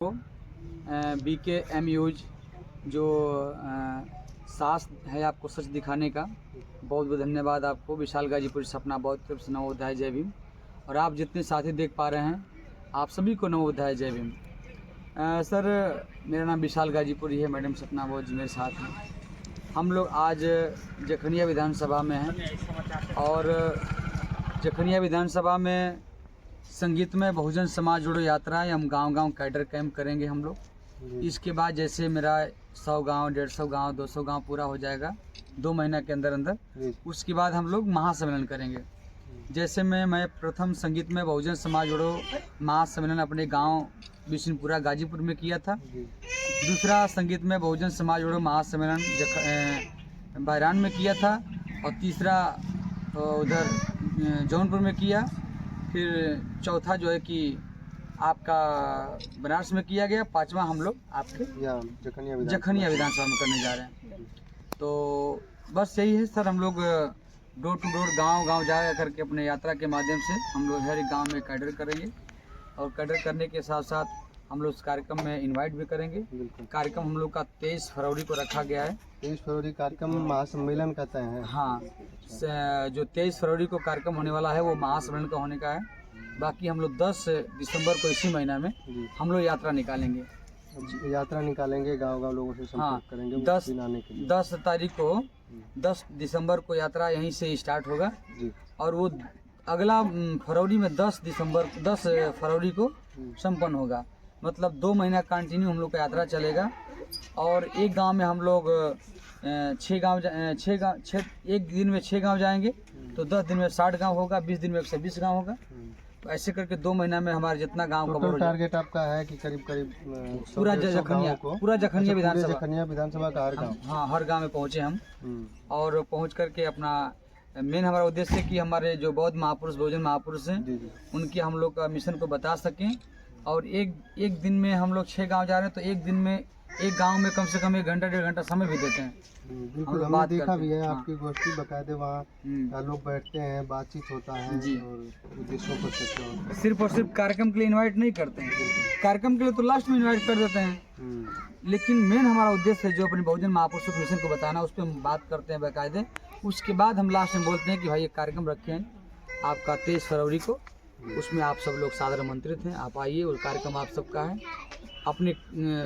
BKMUZ जो साहस है आपको सच दिखाने का, बहुत बहुत धन्यवाद आपको। विशाल गाजीपुर सपना बहुत तरफ से नवोदय जय भीम। और आप जितने साथी देख पा रहे हैं, आप सभी को नवोदय जय भीम। सर, मेरा नाम विशाल गाजीपुर ही है, मैडम सपना बहुत जी मेरे साथ हैं। हम लोग आज जखनिया विधानसभा में हैं और जखनिया विधानसभा में संगीत में बहुजन समाज जोड़ो यात्रा है। हम गांव-गांव कैडर कैंप करेंगे हम लोग। इसके बाद जैसे मेरा 100 गांव, 150 गांव, 200 गांव पूरा हो जाएगा 2 महीना के अंदर अंदर, उसके बाद हम लोग महासम्मेलन करेंगे। जैसे मैं प्रथम संगीत में बहुजन समाज जोड़ो महासम्मेलन अपने गांव बिशनपुरा गाजीपुर में किया था। दूसरा संगीत में बहुजन समाज जोड़ो महासम्मेलन बहरान में किया था और तीसरा उधर जौनपुर में किया। फिर चौथा जो है कि आपका बनारस में किया गया। पांचवा हम लोग आपके जखनिया विधानसभा में करने जा रहे हैं। तो बस यही है सर, हम लोग डोर टू डोर गांव जा करके अपने यात्रा के माध्यम से हम लोग हर एक गांव में कैडर करेंगे और कैडर करने के साथ साथ हम लोग इस कार्यक्रम में इनवाइट भी करेंगे। कार्यक्रम हम लोग का 23 फरवरी को रखा गया है। 23 फरवरी कार्यक्रम महासम्मेलन का तय है। हाँ, जो 23 फरवरी को कार्यक्रम होने वाला है वो महासम्मेलन का होने का है। बाकी हम लोग 10 दिसंबर को इसी महीना में हम लोग यात्रा निकालेंगे। गांव-गांव लोगों से संपर्क करेंगे। 10 तारीख को 10 दिसंबर को यात्रा यहीं से स्टार्ट होगा और वो अगला फरवरी में 10 फरवरी को संपन्न होगा। मतलब 2 महीना कंटिन्यू हम लोग का यात्रा चलेगा। और एक गांव में हम लोग 6 एक दिन में 6 गांव जाएंगे तो 10 दिन में 60 गांव होगा, 20 दिन में 120 गांव होगा। तो ऐसे करके 2 महीना में हमारे जितना गांव का टारगेट आपका है कि करीब पूरा जखनिया विधानसभा का हर गांव, हाँ, हर गांव में पहुंचे हम। और पहुंच करके अपना मेन हमारा उद्देश्य है कि हमारे जो बौद्ध महापुरुष, बहुजन महापुरुष हैं, उनके हम लोग का मिशन को बता सकें। और एक दिन में हम लोग 6 गांव जा रहे हैं तो एक दिन में एक गांव में कम से कम 1 घंटा 1.5 घंटा समय भी देते हैं। बिल्कुल, हमने देखा भी है। आपकी गोष्ठी बकायदे वहाँ लोग बैठते हैं, बातचीत होता है और उद्देश्यों पर चर्चा होती है। सिर्फ और सिर्फ कार्यक्रम के लिए इनवाइट नहीं करते हैं, कार्यक्रम के लिए तो लास्ट में इनवाइट कर देते हैं। लेकिन मेन हमारा उद्देश्य है जो अपने बहुजन महापुरुषों के मिशन को बताना, उस पर हम बात करते हैं बाकायदे। उसके बाद हम लास्ट में बोलते हैं कि भाई एक कार्यक्रम रखे हैं आपका 23 फरवरी को, उसमें आप सब लोग सादर आमंत्रित हैं, आप आइए और कार्यक्रम आप सबका है। अपने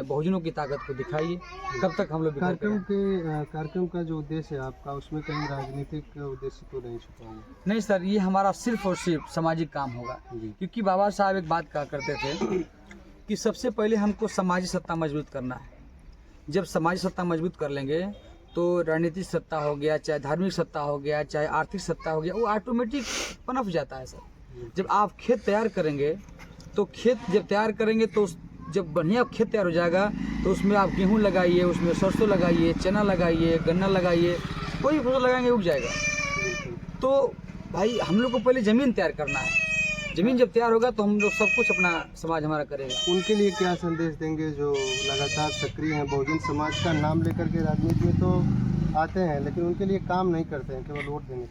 बहुजनों की ताकत को दिखाइए। कब तक हम लोग कार्यक्रम का जो उद्देश्य है आपका, उसमें कहीं राजनीतिक उद्देश्य तो नहीं छुपा होगा? नहीं सर, ये हमारा सिर्फ और सिर्फ सामाजिक काम होगा। क्योंकि बाबा साहब एक बात कहा करते थे कि सबसे पहले हमको समाजी सत्ता मजबूत करना है। जब समाजी सत्ता मजबूत कर लेंगे तो राजनीतिक सत्ता हो गया, चाहे धार्मिक सत्ता हो गया, चाहे आर्थिक सत्ता हो गया, वो ऑटोमेटिक पनप जाता है सर। जब आप खेत तैयार करेंगे तो जब बढ़िया खेत तैयार हो जाएगा तो उसमें आप गेहूं लगाइए, उसमें सरसों लगाइए, चना लगाइए, गन्ना लगाइए, कोई फसल लगाएंगे उग जाएगा। तो भाई हम लोग को पहले ज़मीन तैयार करना है। ज़मीन जब तैयार होगा तो हम लोग सब कुछ अपना समाज हमारा करेगा। उनके लिए क्या संदेश देंगे जो लगातार सक्रिय हैं, बहुजन समाज का नाम लेकर के राजनीति में तो आते हैं लेकिन उनके लिए काम नहीं करते हैं, केवल वोट लेने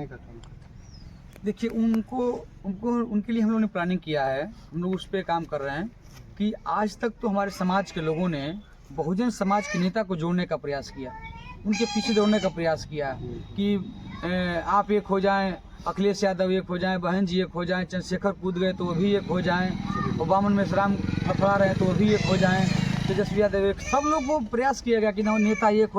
का काम करते हैं? देखिए, उनके लिए हम लोगों ने प्लानिंग किया है, हम लोग उस पर काम कर रहे हैं कि आज तक तो हमारे समाज के लोगों ने बहुजन समाज के नेता को जोड़ने का प्रयास किया, उनके पीछे दौड़ने का प्रयास किया कि आप एक हो जाएं, अखिलेश यादव एक हो जाएं, बहन जी एक हो जाएं, चंद्रशेखर कूद गए तो वो भी एक हो जाएं, बामन मेश्राम फफड़ा रहे तो वो भी एक हो जाएं, तेजस्वी यादव एक, सब लोग वो प्रयास किया गया कि ना नेता एक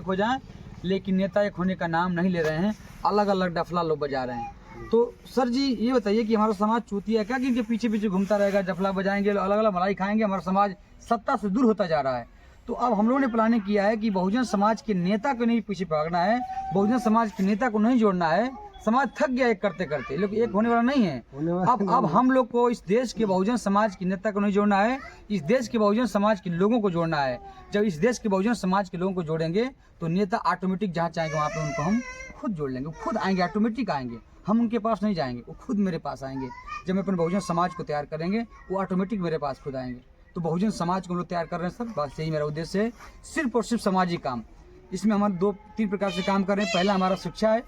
हो जाए। लेकिन नेता एक होने का नाम नहीं ले रहे हैं, अलग अलग डफला लोग बजा रहे हैं। तो सर जी ये बताइए कि हमारा समाज चूतिया क्या कि इनके पीछे पीछे घूमता रहेगा, जफला बजाएंगे, अलग अलग मलाई खाएंगे, हमारा समाज सत्ता से दूर होता जा रहा है। तो अब हम लोगों ने प्लानिंग किया है कि बहुजन समाज के नेता को नहीं पीछे भागना है, बहुजन समाज के नेता को नहीं जोड़ना है। समाज थक गया एक करते करते, लेकिन एक होने वाला नहीं है। अब हम लोग को इस देश के बहुजन समाज के नेता को नहीं जोड़ना है, इस देश के बहुजन समाज के लोगों को जोड़ना है। जब इस देश के बहुजन समाज के लोगों को जोड़ेंगे तो नेता ऑटोमेटिक जहाँ चाहेंगे वहाँ पे उनको हम खुद जोड़ लेंगे, खुद आएंगे, ऑटोमेटिक आएंगे। हम उनके पास नहीं जाएंगे, वो खुद मेरे पास आएंगे। जब मैं अपने बहुजन समाज को तैयार करेंगे वो ऑटोमेटिक मेरे पास खुद आएंगे। तो बहुजन समाज को हम लोग तैयार कर रहे हैं सर, बस यही मेरा उद्देश्य है, सिर्फ और सिर्फ सामाजिक काम। इसमें हम 2-3 प्रकार से काम कर रहे हैं। पहला हमारा शिक्षा है,